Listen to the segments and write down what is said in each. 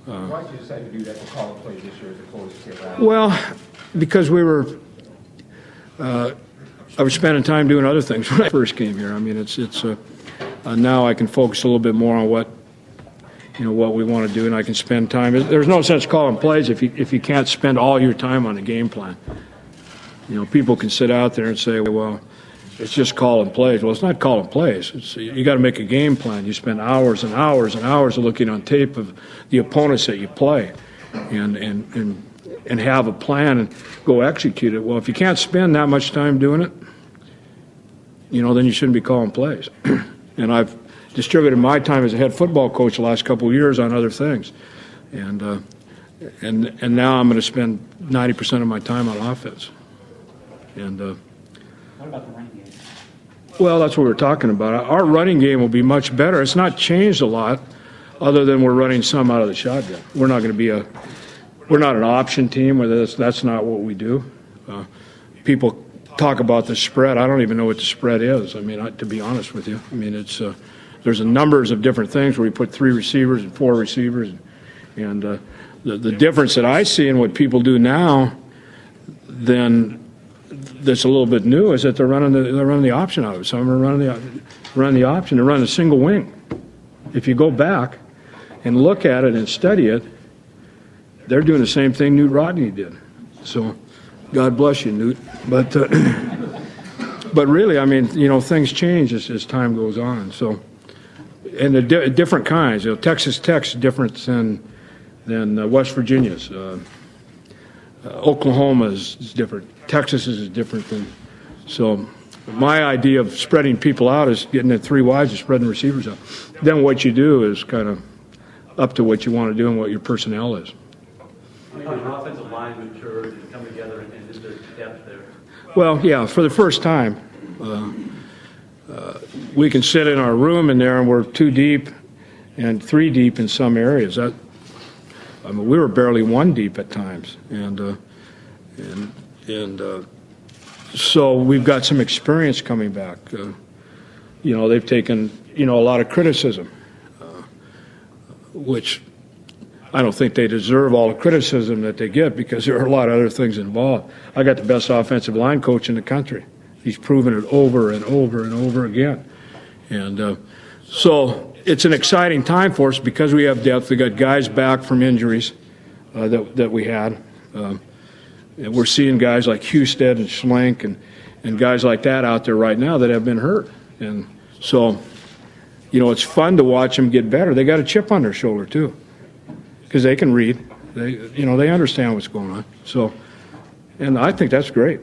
Why did you decide to do that, to call a play this year as opposed to last? Well, because I was spending time doing other things when I first came here. I mean, now I can focus a little bit more on what we want to do, and I can spend time. There's no sense calling plays if you can't spend all your time on the game plan. People can sit out there and say, well, it's just calling plays. Well, it's not calling plays. You got to make a game plan. You spend hours and hours and hours looking on tape of the opponents that you play, and have a plan and go execute it. Well, if you can't spend that much time doing it, then you shouldn't be calling plays. And I've distributed my time as a head football coach the last couple of years on other things, and now I'm going to spend 90% of my time on offense. And what about the running game? Well, that's what we're talking about. Our running game will be much better. It's not changed a lot, other than we're running some out of the shotgun. We're not going to be we're not an option team. That's not what we do. People talk about the spread. I don't even know what the spread is. I mean, to be honest with you, I mean, there's a numbers of different things where we put 3 receivers and 4 receivers, and the difference that I see in what people do now, then that's a little bit new, is that they're running the option out of it. Some are running the option. They're running a single wing. If you go back and look at it and study it, they're doing the same thing Newt Rodney did. So, God bless you, Newt. But really, I mean, things change as time goes on. So, and the different kinds. Texas Tech's different than West Virginia's. Oklahoma is different. Texas is different than. So, my idea of spreading people out is getting it 3 wides and spreading receivers out. Then what you do is kind of up to what you want to do and what your personnel is. How an offensive line mature and come together and just their depth there? Well, yeah, for the first time, we can sit in our room in there and we're 2 deep and 3 deep in some areas. We were barely 1 deep at times, and so we've got some experience coming back. They've taken a lot of criticism, which I don't think they deserve all the criticism that they get, because there are a lot of other things involved. I got the best offensive line coach in the country. He's proven it over and over and over again. And so it's an exciting time for us because we have depth. We got guys back from injuries that we had. And we're seeing guys like Husted and Schlenk and guys like that out there right now that have been hurt. And so, it's fun to watch them get better. They got a chip on their shoulder, too, because they can read. They understand what's going on. So, and I think that's great.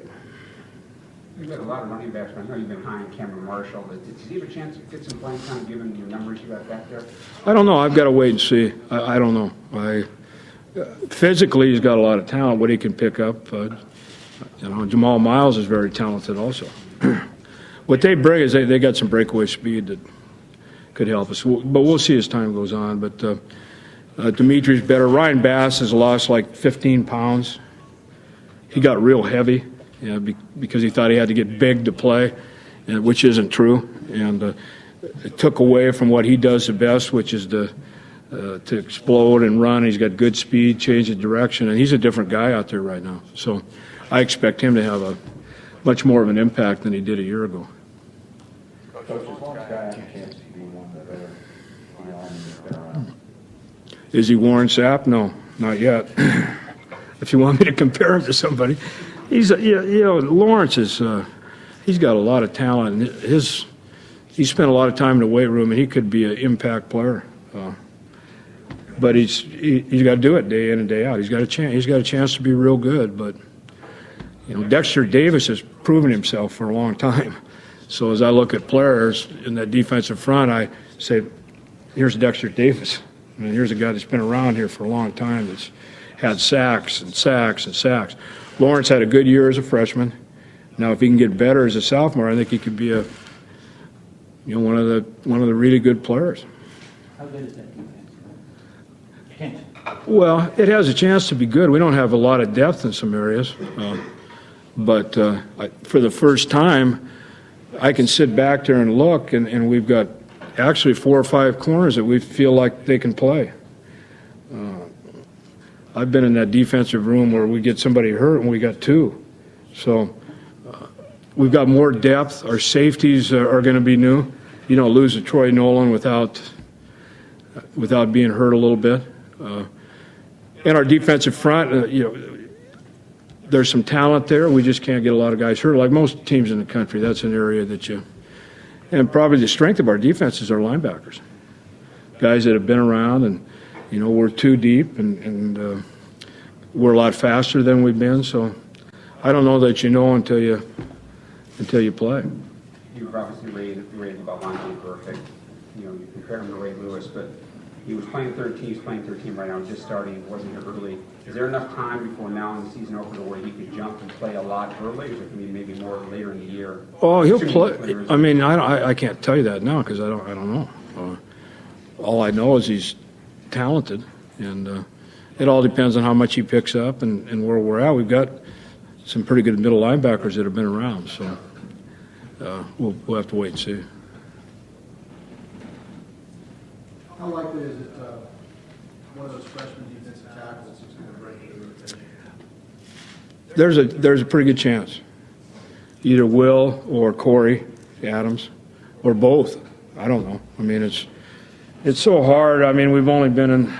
You've got a lot of running backs. I know you've been high on Cameron Marshall. Did he have a chance to get some playing time given the numbers you got back there? I don't know. I've got to wait and see. I don't know. Physically, he's got a lot of talent, what he can pick up. Jamal Miles is very talented also. What they bring is they got some breakaway speed that could help us. But we'll see as time goes on. But Dimitri's better. Ryan Bass has lost like 15 pounds. He got real heavy because he thought he had to get big to play, which isn't true. And it took away from what he does the best, which is to explode and run. He's got good speed, change of direction, and he's a different guy out there right now. So I expect him to have a much more of an impact than he did a year ago. Is he Warren Sapp? No, not yet. If you want me to compare him to somebody, Lawrence is. He's got a lot of talent. He spent a lot of time in the weight room, and he could be an impact player. But he's got to do it day in and day out. He's got a chance. He's got a chance to be real good. But Dexter Davis has proven himself for a long time. So as I look at players in that defensive front, I say, here's Dexter Davis. I mean, here's a guy that's been around here for a long time that's had sacks and sacks and sacks. Lawrence had a good year as a freshman. Now, if he can get better as a sophomore, I think he could be one of the really good players. How good is that defense? Well, it has a chance to be good. We don't have a lot of depth in some areas, but for the first time, I can sit back there and look, and we've got actually 4 or 5 corners that we feel like they can play. I've been in that defensive room where we get somebody hurt and we got two. So we've got more depth. Our safeties are going to be new. You don't lose a Troy Nolan without being hurt a little bit. And our defensive front, there's some talent there. We just can't get a lot of guys hurt. Like most teams in the country, that's an area that and probably the strength of our defense is our linebackers. Guys that have been around and, we're too deep and we're a lot faster than we've been. So I don't know that until you play. You've obviously raised about line perfect. You compare him to Ray Lewis, but he was playing 13. He's playing 13 right now, just starting. He wasn't here early. Is there enough time before now in the season opener where he could jump and play a lot early, or is it going to be maybe more later in the year? Oh, he'll play. I mean, I can't tell you that now because I don't know. All I know is he's talented, and it all depends on how much he picks up and where we're at. We've got some pretty good middle linebackers that have been around, so we'll have to wait and see. How likely is it one of those freshman defensive tackles is going to break through the rotation? There's a pretty good chance. Either Will or Corey Adams or both. I don't know. I mean, it's so hard. I mean, we've only been in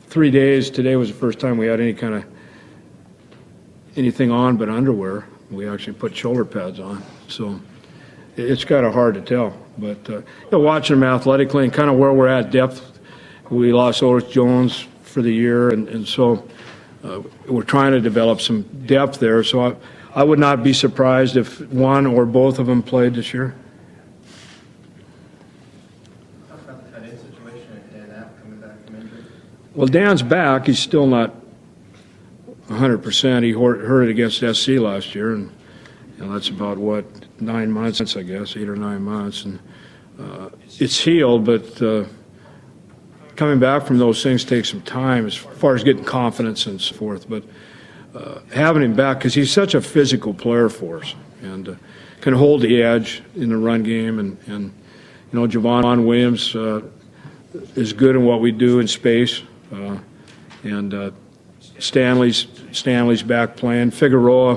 3 days. Today was the first time we had anything on but underwear. We actually put shoulder pads on. So it's kind of hard to tell. But watching them athletically and kind of where we're at depth, we lost Otis Jones for the year, and so we're trying to develop some depth there. So I would not be surprised if one or both of them played this year. Talk about the tight end situation and Dan App coming back from injury. Well, Dan's back. He's still not 100%. He hurt it against SC last year, and that's about 9 months, I guess, 8 or 9 months, and it's healed. But coming back from those things takes some time as far as getting confidence and so forth. But having him back, because he's such a physical player for us and can hold the edge in the run game, and Javon Williams is good in what we do in space, and Stanley's back playing. Figueroa,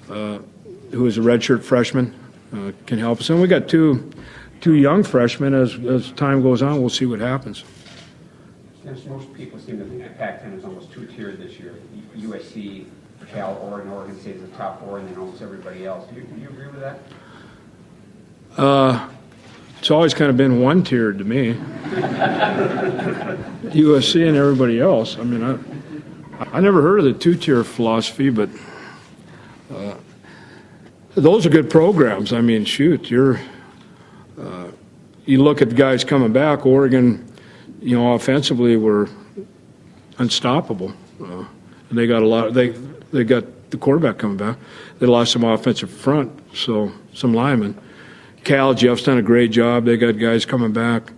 who is a redshirt freshman, can help us. And we got two young freshmen. As time goes on, we'll see what happens. Yes, most people seem to think the Pac-10 is almost two-tiered this year. USC, Cal, Oregon State is the top four, and then almost everybody else. Do you agree with that? It's always kind of been one-tiered to me. USC and everybody else. I mean, I never heard of the two-tier philosophy, but those are good programs. I mean, shoot, you look at the guys coming back. Oregon, offensively were unstoppable. They got a lot. They got the quarterback coming back. They lost some offensive front, so some linemen. Cal, Jeff's done a great job. They got guys coming back.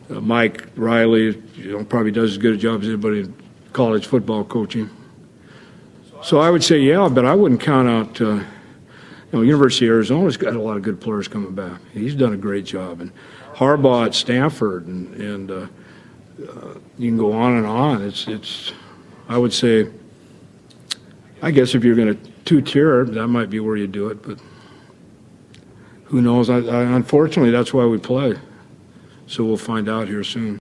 Mike Riley, probably does as good a job as anybody in college football coaching. So I would say, yeah, but I wouldn't count out. University of Arizona's got a lot of good players coming back. He's done a great job, and Harbaugh at Stanford, and you can go on and on. It's. I would say, I guess if you're going to two-tier, that might be where you do it, but who knows? Unfortunately, that's why we play. So we'll find out here soon.